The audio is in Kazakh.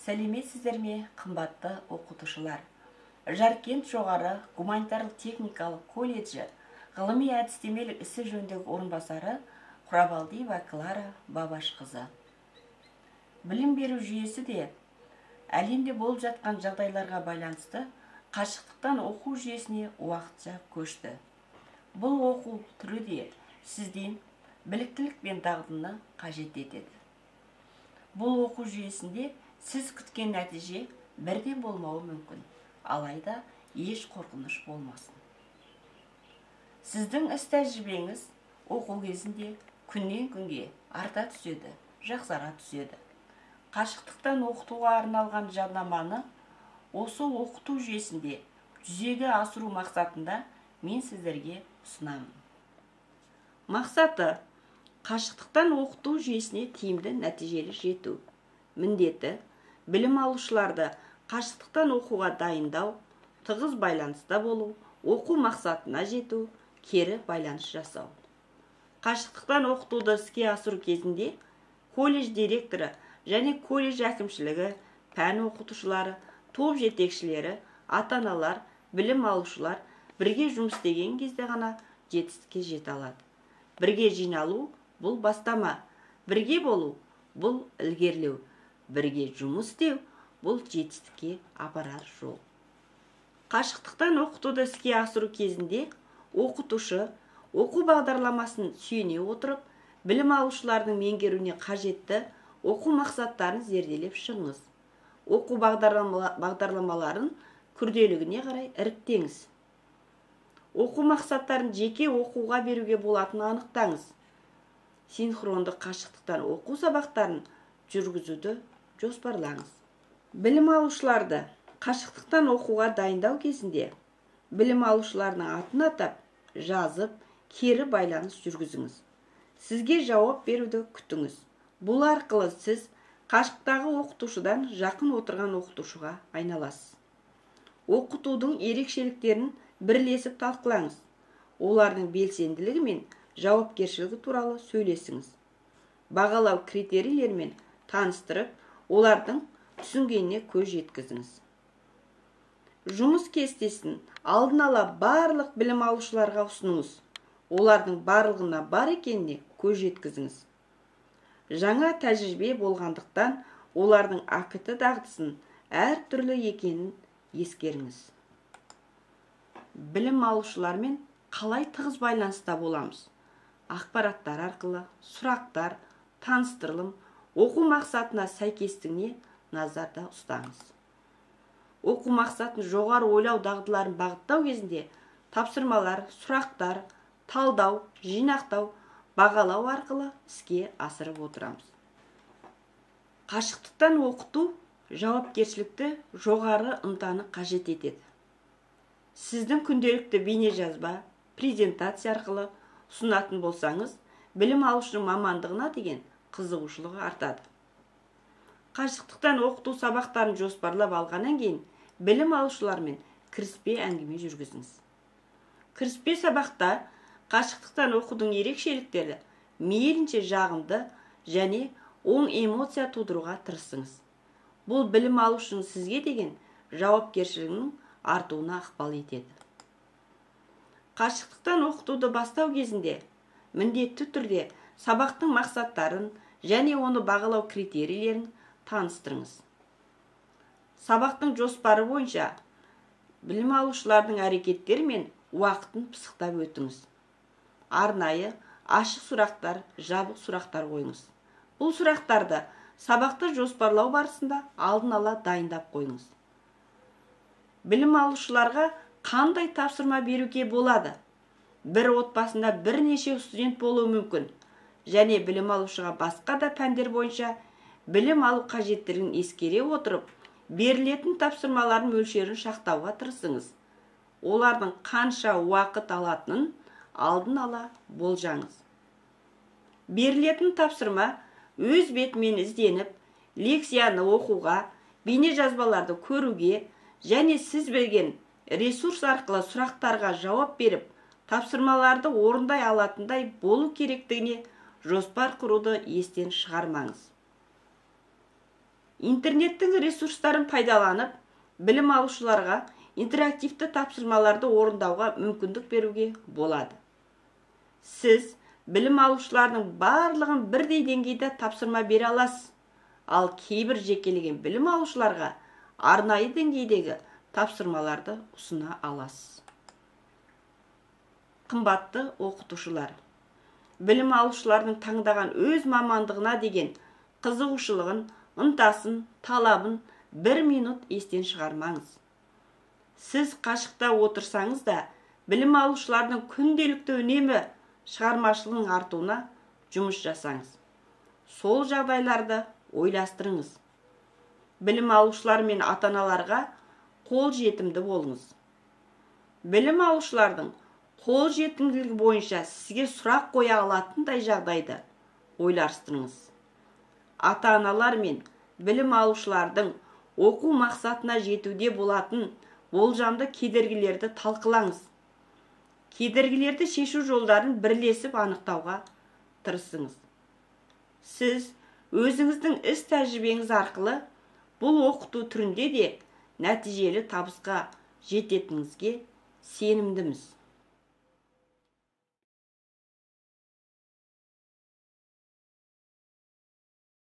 Сәлеметсіздер ме, қымбатты оқытушылар? Жаркент жоғары гуманитарлық техникалық колледжі ғылыми әдістемелік ісі жөніндегі орынбасары Құрабалдиева Клара Бабашқызы. Білім беру жүйесі де әлемде болып жатқан жағдайларға байланысты қашықтықтан оқу жүйесіне уақытша көшті. Бұл оқу түрі де сізден біліктілік пен дағдыны қажет етеді. Бұл оқу жүйесінде сіз күткен нәтиже бірден болмауы мүмкін, алайда еш қорқыныш болмасын. Сіздің іс тәжірибеңіз оқу кезінде күннен күнге арта түседі, жақсара түседі. Қашықтықтан оқытуға арналған жаднаманы осы оқыту жүйесінде жүзеге асыру мақсатында мен сіздерге ұсынамын. Мақсаты қашықтықтан оқыту жүйесіне тиімді нәтижелі жету. Міндеті білім алушыларды қашықтықтан оқуға дайындау, тығыз байланыста болу, оқу мақсатына жету, кері байланыс жасау. Қашықтықтан оқытуды іске асыру кезінде колледж директоры және колледж әкімшілігі, пән оқытушылары, топ жетекшілері, ата-аналар, білім алушылар бірге жұмыс істеген кезде ғана жетістікке жете алады. Бірге жиналу – бұл бастама, бірге болу – бұл ілгерілеу, бірге жұмыс істеу – бұл жетістікке апарар жол. Қашықтықтан оқытуды іске асыру кезінде оқытушы оқу бағдарламасын сүйене отырып, білім алушылардың меңгеруіне қажетті оқу мақсаттарын зерделеп шығыңыз. Оқу бағдарламаларын күрделігіне қарай іріктеңіз. Оқу мақсаттарын жеке оқуға беруге болатынын анықтаңыз. Синхронды қашықтықтан оқу сабақтарын жүргізуді жоспарлаңыз. Білім алушыларды қашықтықтан оқуға дайындау кезінде білім алушыларының атын атап, жазып, кері байланыс жүргізіңіз. Сізге жауап беруді күтіңіз. Бұл арқылы сіз қашықтағы оқытушыдан жақын отырған оқытушыға айналасыз. Оқытудың ерекшеліктерін бірлесіп талқылаңыз. Олардың белсенділігі мен жауапкершілігі туралы сөйлесіңіз. Бағалау критерийлерімен таныстырып, олардың түсінгеніне көз жеткізіңіз. Жұмыс кестесін алдын ала барлық білім алушыларға ұсыныңыз. Олардың барлығына бар екеніне көз жеткізіңіз. Жаңа тәжірибе болғандықтан, олардың АКТ дағдысын әр түрлі екенін ескеріңіз. Білім алушылармен қалай тығыз байланыста боламыз? Ақпараттар арқылы, сұрақтар, таныстырылым, оқу мақсатына сәйкестігіне назарда ұстаңыз. Оқу мақсатын жоғары ойлау дағдыларын бағыттау кезінде тапсырмалар, сұрақтар, талдау, жинақтау, бағалау арқылы іске асырып отырамыз. Қашықтықтан оқыту жауапкершілікті жоғары ынтаны қажет етеді. Сіздің күнделікті бейнежазба, презентация арқылы ұсынатын болсаңыз, білім алушының мамандығына деген қызығушылығы артады. Қашықтықтан оқыту сабақтарын жоспарлап алғаннан кейін білім алушылармен кіріспе әңгіме жүргізіңіз. Кіріспе сабақта қашықтықтан оқудың ерекшеліктері мейлінше жағымды және оң эмоция тудыруға тырысыңыз. Бұл білім алушының сізге деген жауапкершілігінің артуына ықпал етеді. Қашықтықтан оқытуды бастау кезінде міндетті түрде сабақтың мақсаттарын және оны бағалау критерийлерін таныстырыңыз. Сабақтың жоспары бойынша білім алушылардың әрекеттері мен уақытын пысықтап өтіңіз. Арнайы, ашық сұрақтар, жабық сұрақтар қойыңыз. Бұл сұрақтарды сабақты жоспарлау барысында алдын ала дайындап қойыңыз. Білім алушыларға қандай тапсырма беруге болады? Бір отбасында бірнеше студент болуы мүмкін, және білім алушыға басқа да пәндер бойынша білім алу қажеттілігін ескере отырып, берілетін тапсырмалардың мөлшерін шақтауға тырысыңыз. Олардың қанша уақыт алатынын алдын ала болжаңыз. Берілетін тапсырма өз бетімен ізденіп, лекцияны оқуға, бейнежазбаларды көруге және сіз берген ресурс арқылы сұрақтарға жауап беріп, тапсырмаларды орындай алатындай болу керектігіне жоспар құруды естен шығармаңыз. Интернеттің ресурстарын пайдаланып, білім алушыларға интерактивті тапсырмаларды орындауға мүмкіндік беруге болады. Сіз білім алушылардың барлығын бірдей деңгейде тапсырма бере аласыз, ал кейбір жекелеген білім алушыларға арнайы деңгейдегі тапсырмаларды ұсына аласыз. Қымбатты оқытушылар, білім алушылардың таңдаған өз мамандығына деген қызығушылығын, ынтасын, талабын 1 минут естен шығармаңыз. Сіз қашықта отырсаңыз да, білім алушылардың күнделікті үнемі шығармашылығының артуына жұмыс жасаңыз. Сол жағдайларды ойластырыңыз. Білім алушылар мен ата-аналарға қол жетімді болыңыз. Білім алушылардың қол жетімділігі бойынша сізге сұрақ қоя алатындай жағдайды ойластырыңыз. Ата-аналар мен білім алушылардың оқу мақсатына жетуде болатын болжамды кедергілерді талқылаңыз. Кедергілерді шешу жолдарын бірлесіп анықтауға тырысыңыз. Сіз өзіңіздің іс тәжірибеңіз арқылы бұл оқыту түрінде де нәтижелі табысқа жететініңізге сенімдіміз.